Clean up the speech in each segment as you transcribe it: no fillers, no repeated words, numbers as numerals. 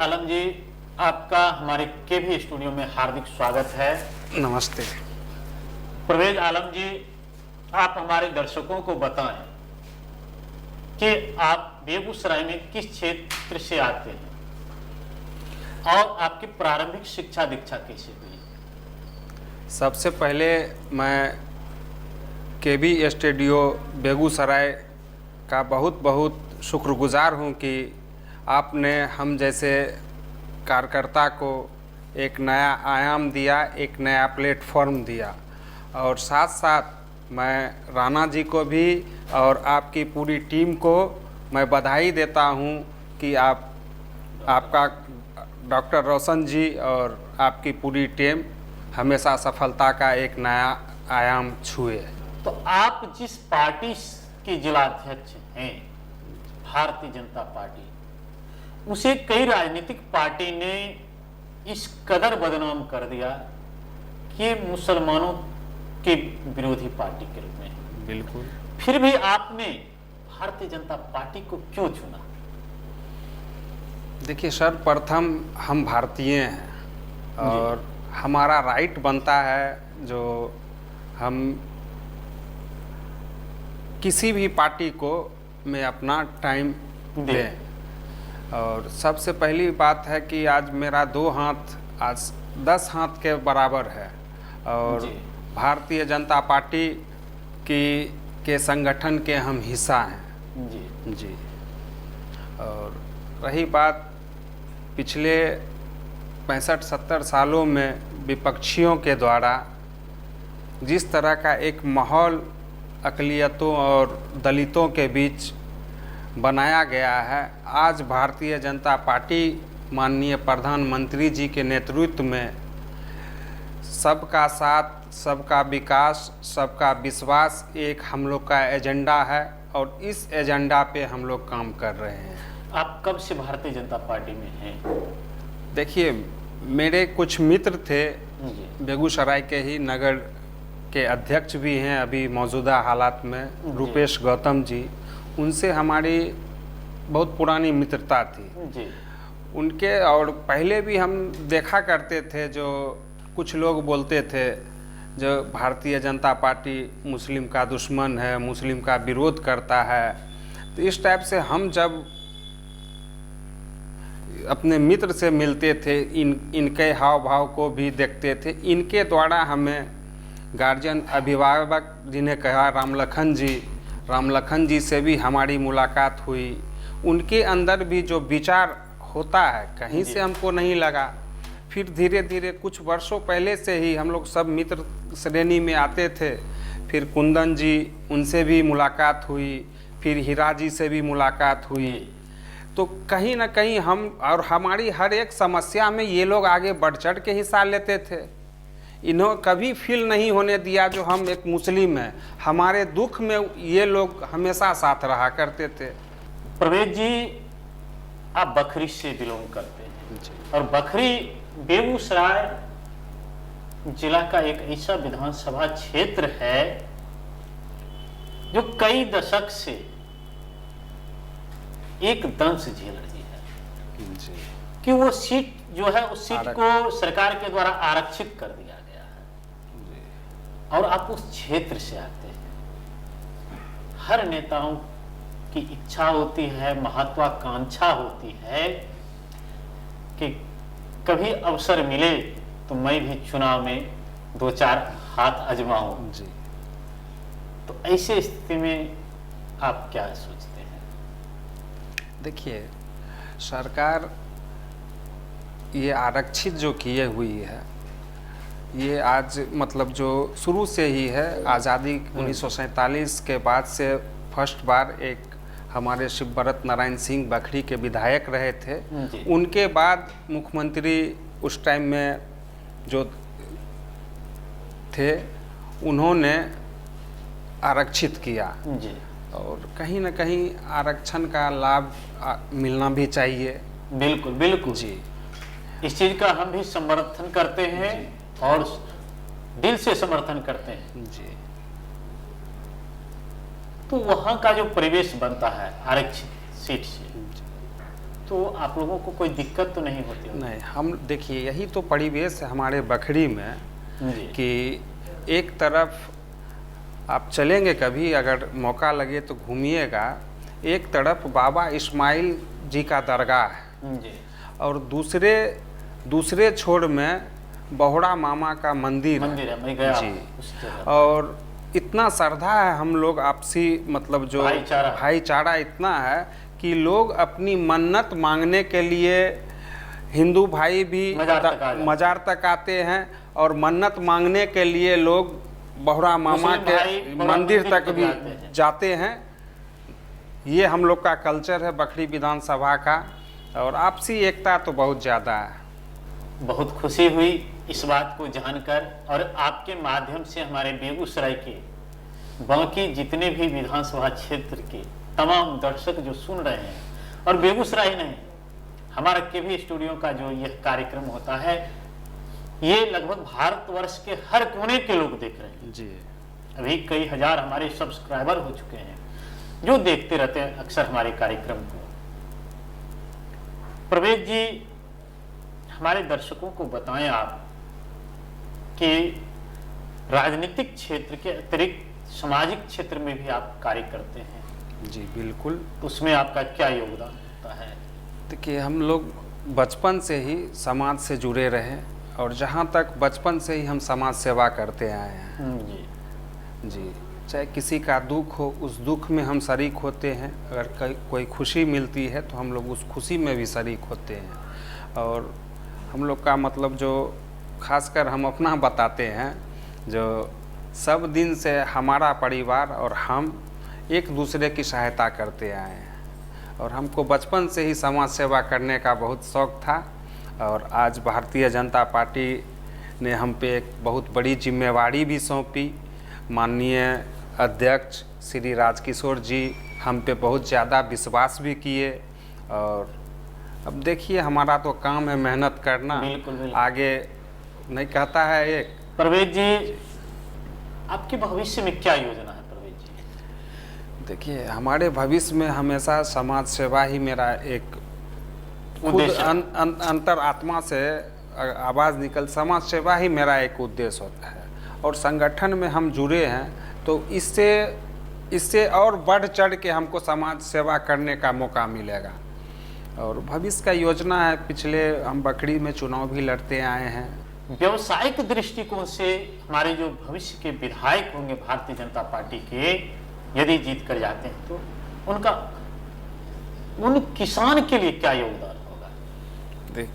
आलम जी, आपका हमारे केवी स्टूडियो में हार्दिक स्वागत है। नमस्ते। परवेज आलम जी, आप हमारे दर्शकों को बताएं कि आप बेगूसराय में किस क्षेत्र से आते हैं और आपकी प्रारंभिक शिक्षा दीक्षा कैसे हुई? सबसे पहले मैं केवी स्टूडियो बेगूसराय का बहुत बहुत शुक्रगुजार हूं कि आपने हम जैसे कार्यकर्ता को एक नया आयाम दिया, एक नया प्लेटफॉर्म दिया। और साथ साथ मैं राणा जी को भी और आपकी पूरी टीम को मैं बधाई देता हूं कि आपका डॉक्टर रोशन जी और आपकी पूरी टीम हमेशा सफलता का एक नया आयाम छुए। तो आप जिस पार्टी के जिलाध्यक्ष हैं, भारतीय जनता पार्टी, उसे कई राजनीतिक पार्टी ने इस कदर बदनाम कर दिया कि मुसलमानों के विरोधी पार्टी के रूप में। बिल्कुल। फिर भी आपने भारतीय जनता पार्टी को क्यों चुना? देखिए, सर्वप्रथम हम भारतीय हैं और हमारा राइट बनता है जो हम किसी भी पार्टी को में अपना टाइम दें। और सबसे पहली बात है कि आज मेरा 2 हाथ आज 10 हाथ के बराबर है और भारतीय जनता पार्टी के संगठन के हम हिस्सा हैं। जी। और रही बात पिछले 65-70 सालों में विपक्षियों के द्वारा जिस तरह का एक माहौल अक़लियतों और दलितों के बीच बनाया गया है, आज भारतीय जनता पार्टी माननीय प्रधानमंत्री जी के नेतृत्व में सबका साथ, सबका विकास, सबका विश्वास एक हम लोग का एजेंडा है और इस एजेंडा पे हम लोग काम कर रहे हैं। आप कब से भारतीय जनता पार्टी में हैं? देखिए, मेरे कुछ मित्र थे बेगूसराय के ही, नगर के अध्यक्ष भी हैं अभी मौजूदा हालात में, रूपेश गौतम जी। उनसे हमारी बहुत पुरानी मित्रता थी जी। उनके, और पहले भी हम देखा करते थे जो कुछ लोग बोलते थे जो भारतीय जनता पार्टी मुस्लिम का दुश्मन है, मुस्लिम का विरोध करता है। तो इस टाइप से हम जब अपने मित्र से मिलते थे, इनके हाव भाव को भी देखते थे। इनके द्वारा हमें गार्जियन अभिभावक जिन्हें कहा रामलखन जी से भी हमारी मुलाकात हुई। उनके अंदर भी जो विचार होता है कहीं से हमको नहीं लगा। फिर धीरे धीरे कुछ वर्षों पहले से ही हम लोग सब मित्र श्रेणी में आते थे। फिर कुंदन जी, उनसे भी मुलाकात हुई, फिर हीरा जी से भी मुलाकात हुई। तो कहीं ना कहीं हम और हमारी हर एक समस्या में ये लोग आगे बढ़ चढ़ के हिस्सा लेते थे। इन्हों कभी फील नहीं होने दिया जो हम एक मुस्लिम हैं। हमारे दुख में ये लोग हमेशा साथ रहा करते थे। परवेज जी, आप बखरी से बिलोंग करते हैं और बखरी बेगूसराय जिला का एक ऐसा विधानसभा क्षेत्र है जो कई दशक से एक दंश झेल रही है कि वो सीट जो है उस सीट को सरकार के द्वारा आरक्षित कर दिया गया है और आप उस क्षेत्र से आते हैं। हर नेताओं की इच्छा होती है, महत्वाकांक्षा होती है कि कभी अवसर मिले तो मैं भी चुनाव में 2-4 हाथ आजमाऊं। जी। तो ऐसे स्थिति में आप क्या सोचते हैं? देखिए, सरकार ये आरक्षित जो किए हुई है, ये आज मतलब जो शुरू से ही है, आज़ादी 1947 के बाद से फर्स्ट बार एक हमारे शिवव्रत नारायण सिंह बखरी के विधायक रहे थे। उनके बाद मुख्यमंत्री उस टाइम में जो थे उन्होंने आरक्षित किया जी। और कहीं ना कहीं आरक्षण का लाभ मिलना भी चाहिए। बिल्कुल बिल्कुल जी। इस चीज का हम भी समर्थन करते हैं और दिल से समर्थन करते हैं। जी। तो वहां का जो परिवेश बनता है आरक्षित सीट से, तो आप लोगों को कोई दिक्कत तो नहीं होती होगी? नहीं, हम देखिए यही तो परिवेश है हमारे बखरी में जी। कि एक तरफ आप चलेंगे कभी, अगर मौका लगे तो घूमिएगा, एक तरफ बाबा इस्माइल जी का दरगाह है जी। और दूसरे छोर में बहुड़ा मामा का मंदिर है, मैं गया जी। उस जगह। और इतना श्रद्धा है हम लोग आपसी, मतलब जो भाईचारा इतना है कि लोग अपनी मन्नत मांगने के लिए हिंदू भाई भी मजार तक आते हैं और मन्नत मांगने के लिए लोग बहुड़ा मामा के मंदिर तक भी जाते हैं। ये हम लोग का कल्चर है बखरी विधानसभा का, और आपसी एकता तो बहुत ज़्यादा है। बहुत खुशी हुई इस बात को जानकर, और आपके माध्यम से हमारे बेगूसराय के बाकी जितने भी विधानसभा क्षेत्र के तमाम दर्शक जो सुन रहे हैं, और बेगूसराय नहीं, हमारा केवी स्टूडियो का जो यह कार्यक्रम होता है, ये लगभग भारतवर्ष के हर कोने के लोग देख रहे हैं जी। अभी कई हजार हमारे सब्सक्राइबर हो चुके हैं जो देखते रहते हैं अक्सर हमारे कार्यक्रम को। प्रवेश जी, हमारे दर्शकों को बताएं आप कि राजनीतिक क्षेत्र के अतिरिक्त सामाजिक क्षेत्र में भी आप कार्य करते हैं। जी बिल्कुल। उसमें आपका क्या योगदान होता है? देखिए, हम लोग बचपन से ही समाज से जुड़े रहे, और जहाँ तक बचपन से ही हम समाज सेवा करते आए हैं। जी। चाहे किसी का दुख हो, उस दुख में हम शरीक होते हैं, अगर कोई खुशी मिलती है तो हम लोग उस खुशी में भी शरीक होते हैं। और हम लोग का मतलब जो खासकर हम अपना बताते हैं, जो सब दिन से हमारा परिवार और हम एक दूसरे की सहायता करते आए हैं, और हमको बचपन से ही समाज सेवा करने का बहुत शौक़ था। और आज भारतीय जनता पार्टी ने हम पे एक बहुत बड़ी जिम्मेवारी भी सौंपी। माननीय अध्यक्ष श्री राजकिशोर जी हम पे बहुत ज़्यादा विश्वास भी किए, और अब देखिए हमारा तो काम है मेहनत करना। बिल्कुल। आगे नहीं कहता है एक। प्रवेश जी, आपके भविष्य में क्या योजना है? प्रवेश जी, देखिए, हमारे भविष्य में हमेशा समाज सेवा ही मेरा एक खुद अंतर आत्मा से आवाज़ निकल, समाज सेवा ही मेरा एक उद्देश्य होता है। और संगठन में हम जुड़े हैं तो इससे और बढ़ चढ़ के हमको समाज सेवा करने का मौका मिलेगा। और भविष्य का योजना है, पिछले हम बखरी में चुनाव भी लड़ते आए हैं। व्यवसायिक दृष्टिकोण से हमारे जो भविष्य के विधायक होंगे भारतीय जनता पार्टी के, यदि जीत कर जाते हैं तो उन किसान के लिए क्या योगदान?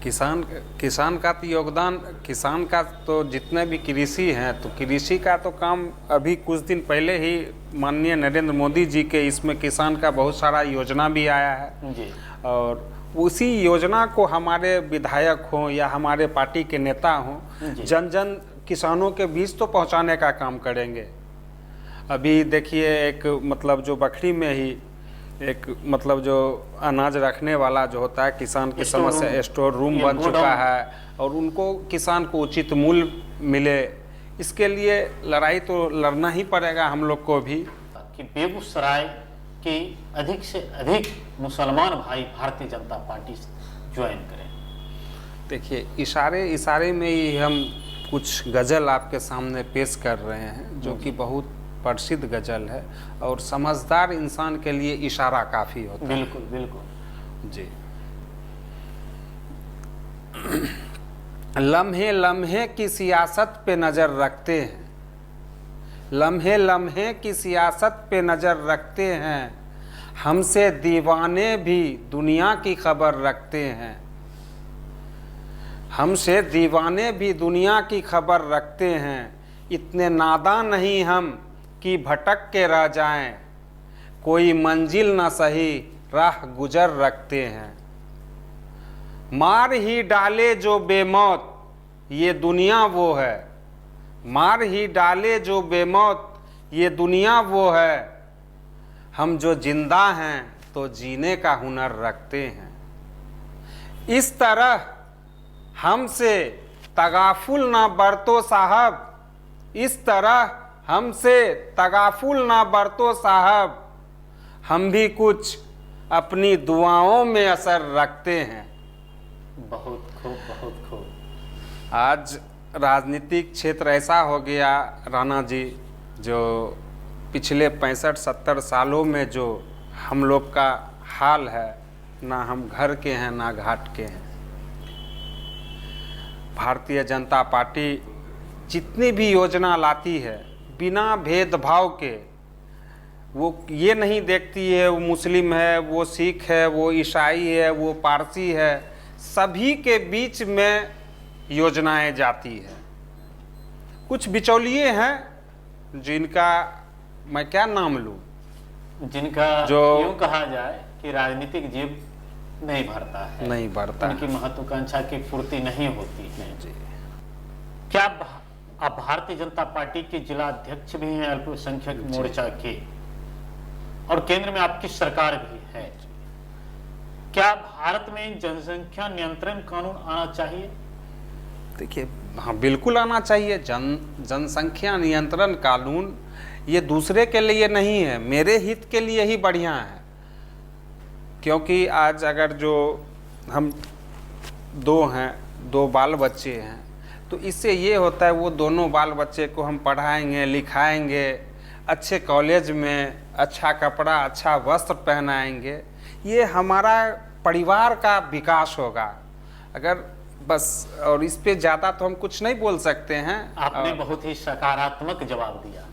किसान का तो योगदान, किसान का तो जितने भी कृषि हैं, तो कृषि का तो काम अभी कुछ दिन पहले ही माननीय नरेंद्र मोदी जी के इसमें किसान का बहुत सारा योजना भी आया है जी। और उसी योजना को हमारे विधायक हों या हमारे पार्टी के नेता हों, जन जन किसानों के बीच तो पहुंचाने का काम करेंगे। अभी देखिए, एक मतलब जो बखरी में ही एक मतलब जो अनाज रखने वाला जो होता है, किसान की समस्या, स्टोर रूम बन चुका है, और उनको किसान को उचित मूल्य मिले, इसके लिए लड़ाई तो लड़ना ही पड़ेगा हम लोग को भी। कि बेगूसराय के अधिक से अधिक मुसलमान भाई भारतीय जनता पार्टी ज्वाइन करें। देखिए, इशारे में ही हम कुछ गज़ल आपके सामने पेश कर रहे हैं, जो कि बहुत प्रसिद्ध गज़ल है, और समझदार इंसान के लिए इशारा काफ़ी होता है। बिल्कुल बिल्कुल जी। लम्हे लम्हे की सियासत पे नज़र रखते हैं, लम्हे लम्हे की सियासत पे नज़र रखते हैं, हमसे दीवाने भी दुनिया की खबर रखते हैं, हमसे दीवाने भी दुनिया की खबर रखते हैं, इतने नादान नहीं हम कि भटक के रह जाएं, कोई मंजिल न सही राह गुजर रखते हैं, मार ही डाले जो बेमौत ये दुनिया वो है, मार ही डाले जो बेमौत ये दुनिया वो है, हम जो जिंदा हैं तो जीने का हुनर रखते हैं, इस तरह हमसे तगाफुल ना बरतो साहब, इस तरह हमसे तगाफुल ना बरतो साहब, हम भी कुछ अपनी दुआओं में असर रखते हैं। बहुत खूब, बहुत खूब। आज राजनीतिक क्षेत्र ऐसा हो गया राणा जी, जो पिछले 65-70 सालों में जो हम लोग का हाल है, ना हम घर के हैं ना घाट के हैं। भारतीय जनता पार्टी जितनी भी योजना लाती है बिना भेदभाव के, वो ये नहीं देखती है वो मुस्लिम है, वो सिख है, वो ईसाई है, वो पारसी है, सभी के बीच में योजनाएं जाती है। कुछ बिचौलिए हैं जिनका मैं क्या नाम लूं, जिनका जो यूं कहा जाए कि राजनीतिक जेब नहीं भरता है, नहीं बढ़ता उनकी महत्वाकांक्षा की पूर्ति नहीं होती है। क्या आप भारतीय जनता पार्टी के जिला अध्यक्ष भी हैं अल्पसंख्यक मोर्चा के, और केंद्र में आपकी सरकार भी है। क्या भारत में जनसंख्या नियंत्रण कानून आना चाहिए? देखिए, हाँ बिल्कुल आना चाहिए। जनसंख्या नियंत्रण कानून ये दूसरे के लिए नहीं है, मेरे हित के लिए ही बढ़िया है। क्योंकि आज अगर जो हम दो बाल बच्चे हैं, तो इससे ये होता है वो दोनों बाल बच्चे को हम पढ़ाएंगे लिखाएंगे, अच्छे कॉलेज में अच्छा कपड़ा अच्छा वस्त्र पहनाएंगे, ये हमारा परिवार का विकास होगा। अगर बस, और इस पे ज़्यादा तो हम कुछ नहीं बोल सकते हैं। आपने बहुत ही सकारात्मक जवाब दिया।